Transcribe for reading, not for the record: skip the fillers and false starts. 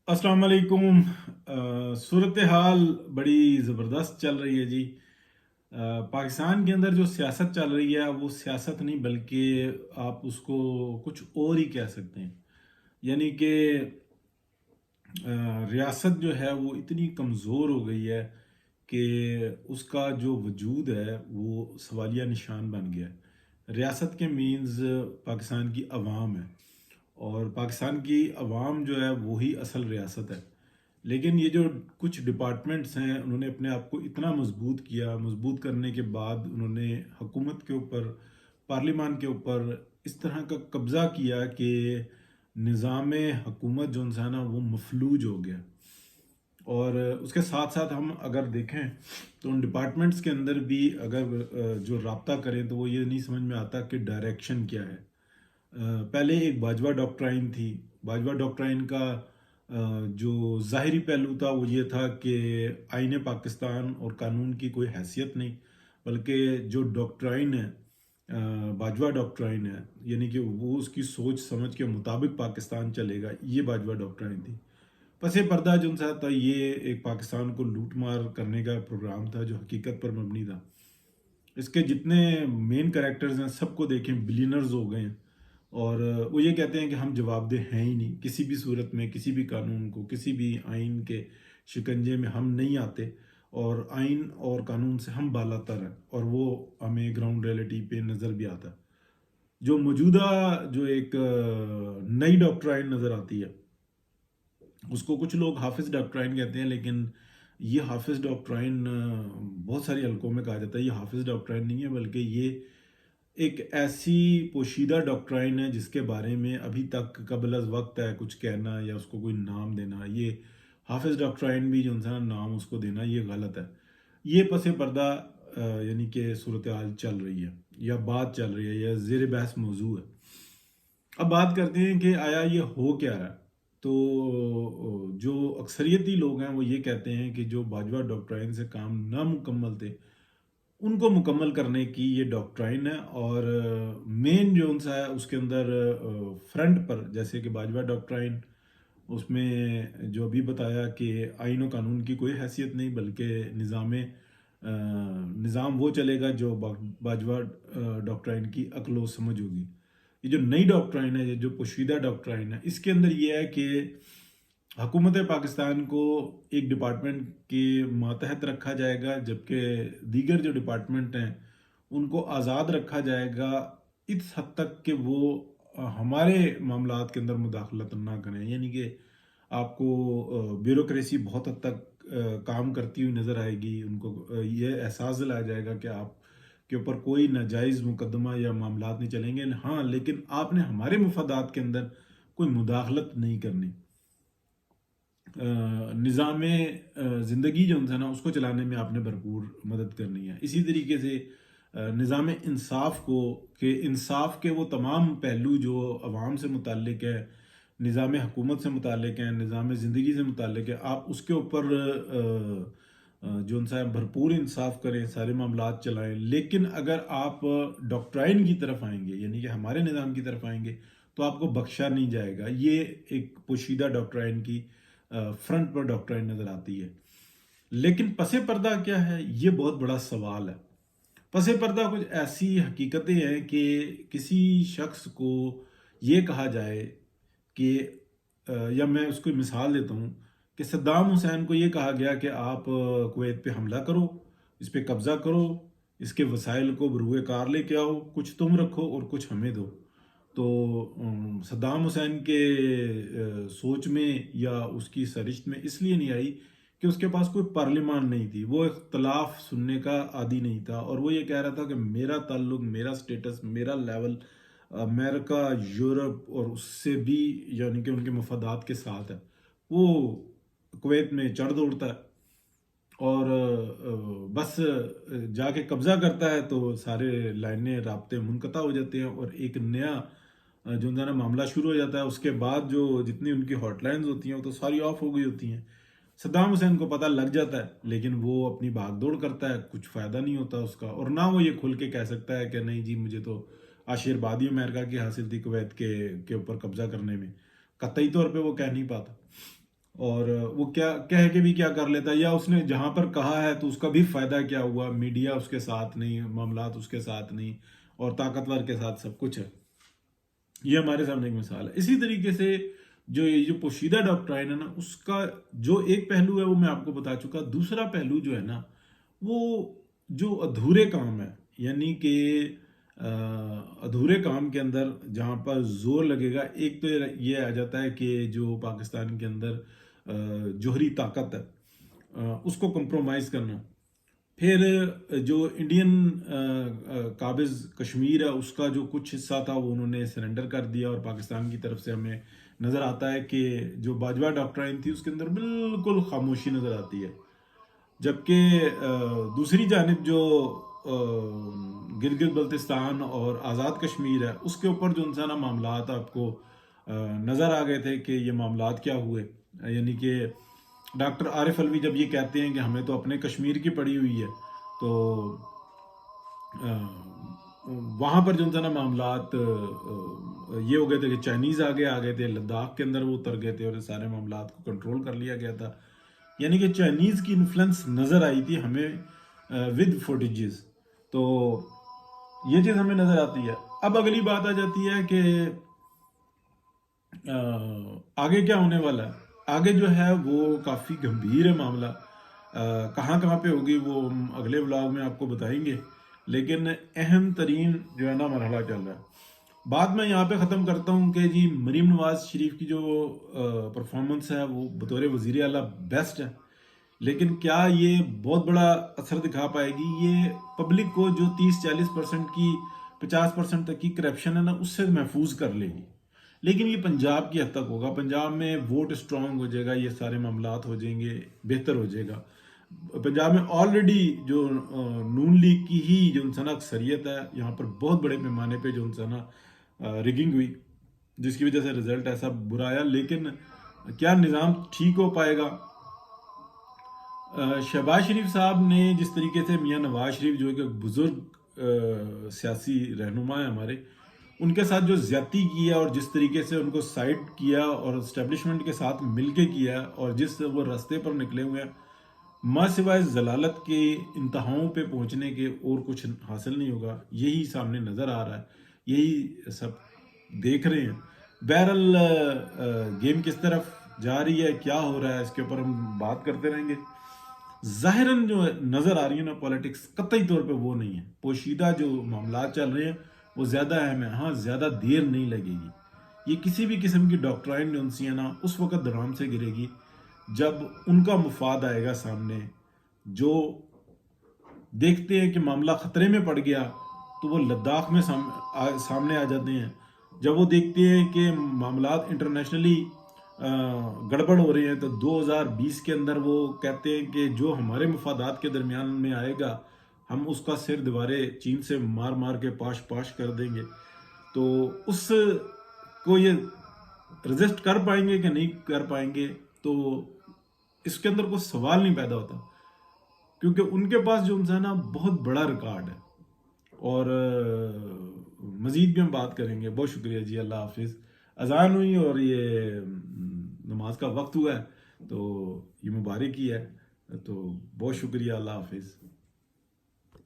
अस्सलाम वालेकुम। सूरत हाल बड़ी ज़बरदस्त चल रही है जी। पाकिस्तान के अंदर जो सियासत चल रही है वो सियासत नहीं बल्कि आप उसको कुछ और ही कह सकते हैं। यानी कि रियासत जो है वो इतनी कमज़ोर हो गई है कि उसका जो वजूद है वो सवालिया निशान बन गया है। रियासत के मीन्स पाकिस्तान की अवाम है और पाकिस्तान की अवाम जो है वही असल रियासत है। लेकिन ये जो कुछ डिपार्टमेंट्स हैं उन्होंने अपने आप को इतना मजबूत किया, मजबूत करने के बाद उन्होंने हुकूमत के ऊपर, पार्लियामान के ऊपर इस तरह का कब्ज़ा किया कि निज़ाम हुकूमत जो है ना वो मफलूज हो गया। और उसके साथ साथ हम अगर देखें तो उन डिपार्टमेंट्स के अंदर भी अगर जो राब्ता करें तो वो ये नहीं समझ में आता कि डायरेक्शन क्या है। पहले एक बाजवा डॉक्ट्राइन थी। बाजवा डॉक्ट्राइन का जो ज़ाहिरी पहलू था वो ये था कि आईन पाकिस्तान और कानून की कोई हैसियत नहीं, बल्कि जो डॉक्ट्राइन है, बाजवा डॉक्ट्राइन है, यानी कि वो उसकी सोच समझ के मुताबिक पाकिस्तान चलेगा, ये बाजवा डॉक्ट्राइन थी। पसे पर्दा जो सा था ये एक पाकिस्तान को लूट मार करने का प्रोग्राम था जो हकीकत पर मबनी था। इसके जितने मेन कैरेक्टर्स हैं सबको देखें बिलियनर्स हो गए हैं और वो ये कहते हैं कि हम जवाबदेह हैं ही नहीं, किसी भी सूरत में किसी भी कानून को, किसी भी आइन के शिकंजे में हम नहीं आते और आइन और कानून से हम बालातर हैं और वो हमें ग्राउंड रियलिटी पे नज़र भी आता है। जो मौजूदा जो एक नई डॉक्ट्राइन नज़र आती है उसको कुछ लोग हाफिज डॉक्ट्राइन कहते हैं, लेकिन ये हाफिज डॉक्ट्राइन बहुत सारी हलकों में कहा जाता है ये हाफिज डॉक्ट्राइन नहीं है, बल्कि ये एक ऐसी पोशीदा डॉक्ट्राइन है जिसके बारे में अभी तक कबल अज़ वक्त है कुछ कहना या उसको कोई नाम देना। ये हाफिज डॉक्ट्राइन भी जो है ना नाम उसको देना ये गलत है। ये पसे पर्दा यानी कि सूरत हाल चल रही है या बात चल रही है या ज़ेर बहस मौजू है। अब बात करते हैं कि आया ये हो क्या रहा है। तो जो अक्सरियती लोग हैं वो ये कहते हैं कि जो बाजवा डॉक्ट्राइन से काम नामुकम्मल थे उनको मुकम्मल करने की ये डॉक्ट्राइन है। और मेन जो उनसा है उसके अंदर फ्रंट पर जैसे कि बाजवा डॉक्ट्राइन उसमें जो अभी बताया कि आइन और कानून की कोई हैसियत नहीं बल्कि निज़ाम वो चलेगा जो बाजवा डॉक्ट्राइन की अक्ल व समझ होगी। ये जो नई डॉक्ट्राइन है, ये जो पोशीदा डॉक्ट्राइन है, इसके अंदर ये है कि हुकूमत पाकिस्तान को एक डिपार्टमेंट के मातहत रखा जाएगा जबकि दीगर जो डिपार्टमेंट हैं उनको आज़ाद रखा जाएगा इस हद तक कि वो हमारे मामलात के अंदर मुदाखलत ना करें। यानी कि आपको ब्यूरोक्रेसी बहुत हद तक काम करती हुई नज़र आएगी। उनको ये एहसास दिलाया जाएगा कि आप के ऊपर कोई नाजायज़ मुकदमा या मामलात नहीं चलेंगे। हाँ, लेकिन आपने हमारे मफादात के अंदर कोई मुदाखलत नहीं करनी। निज़ाम ज़िंदगी जो है ना उसको चलाने में आपने भरपूर मदद करनी है। इसी तरीके से निज़ाम इंसाफ को कि इंसाफ के वो तमाम पहलू जो अवाम से मुताल्लिक है, निज़ाम हुकूमत से मुताल्लिक है, निज़ाम ज़िंदगी से मुताल्लिक है, आप उसके ऊपर जो उनसा है भरपूर इंसाफ करें, सारे मामलात चलाएं। लेकिन अगर आप डॉक्ट्राइन की तरफ आएंगे यानी कि हमारे निज़ाम की तरफ आएंगे तो आपको बख्शा नहीं जाएगा। ये एक पोशीदा डॉक्ट्राइन की फ्रंट पर डॉक्ट्राइन नज़र आती है। लेकिन पसे पर्दा क्या है ये बहुत बड़ा सवाल है। पसे पर्दा कुछ ऐसी हकीकतें हैं कि किसी शख्स को ये कहा जाए कि या मैं उसको मिसाल देता हूँ कि सद्दाम हुसैन को ये कहा गया कि आप कुवैत पे हमला करो, इस पे कब्ज़ा करो, इसके वसाइल को बरूए कार लेके आओ, कुछ तुम रखो और कुछ हमें दो। तो सद्दाम हुसैन के सोच में या उसकी सरिश्त में इसलिए नहीं आई कि उसके पास कोई पार्लियामान नहीं थी, वो इख्तलाफ सुनने का आदी नहीं था और वो ये कह रहा था कि मेरा ताल्लुक, मेरा स्टेटस, मेरा लेवल अमेरिका, यूरोप और उससे भी यानी कि उनके मफादात के साथ है। वो कुवैत में चढ़ दौड़ता है और बस जाके कब्ज़ा करता है तो सारे लाइनें राब्ते मुनक़ता हो जाते हैं और एक नया जो है ना मामला शुरू हो जाता है। उसके बाद जो जितनी उनकी हॉटलाइंस होती हैं वो तो सारी ऑफ हो गई होती हैं। सद्दाम हुसैन को पता लग जाता है लेकिन वो अपनी भागदौड़ करता है, कुछ फ़ायदा नहीं होता उसका और ना वो ये खुल के कह सकता है कि नहीं जी मुझे तो आशीर्वादी अमेरिका की हासिल थी कुवैत के ऊपर कब्जा करने में। कतई तौर पे वो कह नहीं पाता। اور وہ کیا کہہ کے بھی کیا کر لیتا ہے، یا اس نے جہاں پر کہا ہے تو اس کا بھی فائدہ کیا ہوا، میڈیا اس کے ساتھ نہیں، معاملات اس کے ساتھ نہیں، اور طاقتور کے ساتھ سب کچھ ہے۔ یہ ہمارے سامنے ایک مثال ہے۔ اسی طریقے سے جو یہ جو پوشیدہ ڈاکٹرائن ہے نا، اس کا جو ایک پہلو ہے وہ میں آپ کو بتا چکا، دوسرا پہلو جو ہے نا وہ جو ادھورے کام ہے، یعنی کہ ادھورے کام کے اندر جہاں پر زور لگے گا، ایک تو یہ آ جاتا ہے کہ جو پاکستان کے اندر جوہری طاقت ہے اس کو کمپرومائز کرنا، پھر جو انڈین قابض کشمیر ہے اس کا جو کچھ حصہ تھا وہ انہوں نے سرنڈر کر دیا، اور پاکستان کی طرف سے ہمیں نظر آتا ہے کہ جو باجوہ ڈاکٹرائن تھی اس کے اندر بالکل خاموشی نظر آتی ہے، جبکہ دوسری جانب جو گلگت بلتستان اور آزاد کشمیر ہے اس کے اوپر جو انسانہ معاملات آپ کو نظر آ گئے تھے کہ یہ معاملات کیا ہوئے، یعنی کہ ڈاکٹر عارف الوی جب یہ کہتے ہیں کہ ہمیں تو اپنے کشمیر کی پڑی ہوئی ہے، تو وہاں پر جو انسانہ معاملات یہ ہو گئے تھے کہ چائنیز آگے آ گئے تھے، لداخ کے اندر وہ اتر گئے تھے اور سارے معاملات کو کنٹرول کر لیا گیا تھا، یعنی کہ چائنیز کی انفلوئنس نظر آئی تھی ہمیں ود فوٹیجز، تو یہ چیز ہمیں نظر آتی ہے۔ اب اگلی بات آ جاتی ہے کہ آگے کیا ہونے والا ہے۔ آگے جو ہے وہ کافی گمبھیر ہے معاملہ، کہاں کہاں پہ ہوگی وہ ہم اگلے ولاگ میں آپ کو بتائیں گے، لیکن اہم ترین جو ہے نا مرحلہ چل رہا ہے۔ بات میں یہاں پہ ختم کرتا ہوں کہ جی مریم نواز شریف کی جو پرفارمنس ہے وہ بطور وزیر اعلیٰ بیسٹ ہے، لیکن کیا یہ بہت بڑا اثر دکھا پائے گی؟ یہ پبلک کو جو 30-40% کی 50% تک کی کرپشن ہے نا اس سے محفوظ کر لے گی، لیکن یہ پنجاب کی حد تک ہوگا، پنجاب میں ووٹ اسٹرانگ ہو جائے گا، یہ سارے معاملات ہو جائیں گے، بہتر ہو جائے گا۔ پنجاب میں آلریڈی جو نون لیگ کی ہی جو انسانہ اکثریت ہے، یہاں پر بہت بڑے پیمانے پہ جو انسانہ ریگنگ ہوئی، جس کی وجہ سے رزلٹ ایسا برا آیا، لیکن کیا نظام ٹھیک ہو پائے گا؟ شہباز شریف صاحب نے جس طریقے سے میاں نواز شریف جو کہ بزرگ سیاسی رہنما ہیں ہمارے، ان کے ساتھ جو زیادتی کیا اور جس طریقے سے ان کو سائڈ کیا اور اسٹیبلشمنٹ کے ساتھ مل کے کیا اور جس وہ راستے پر نکلے ہوئے ہیں، ماں سوائے ضلالت کے انتہاؤں پہ پہنچنے کے اور کچھ حاصل نہیں ہوگا، یہی سامنے نظر آ رہا ہے، یہی سب دیکھ رہے ہیں۔ بہرحال گیم کس طرف جا رہی ہے، کیا ہو رہا ہے، اس کے اوپر ہم بات کرتے رہیں گے۔ ظاہراً جو نظر آ رہی ہے نا پولیٹکس، قطعی طور پہ وہ نہیں ہے، پوشیدہ جو معاملات چل رہے ہیں وہ زیادہ اہم ہے، ہاں زیادہ دیر نہیں لگے گی، یہ کسی بھی قسم کی ڈاکٹرائن جو انسی ہے نا اس وقت درام سے گرے گی جب ان کا مفاد آئے گا سامنے، جو دیکھتے ہیں کہ معاملہ خطرے میں پڑ گیا تو وہ لداخ میں سامنے آ جاتے ہیں، جب وہ دیکھتے ہیں کہ معاملات انٹرنیشنلی گڑبڑ ہو رہے ہیں تو 2020 کے اندر وہ کہتے ہیں کہ جو ہمارے مفادات کے درمیان میں آئے گا ہم اس کا سر دوبارے چین سے مار مار کے پاش پاش کر دیں گے، تو اس کو یہ رزسٹ کر پائیں گے کہ نہیں کر پائیں گے، تو اس کے اندر کوئی سوال نہیں پیدا ہوتا، کیونکہ ان کے پاس جو انسان ہے بہت بڑا ریکارڈ ہے۔ اور مزید بھی ہم بات کریں گے۔ بہت شکریہ جی، اللہ حافظ۔ اذان ہوئی اور یہ نماز کا وقت ہوا ہے، تو یہ مبارک ہی ہے، تو بہت شکریہ، اللہ حافظ۔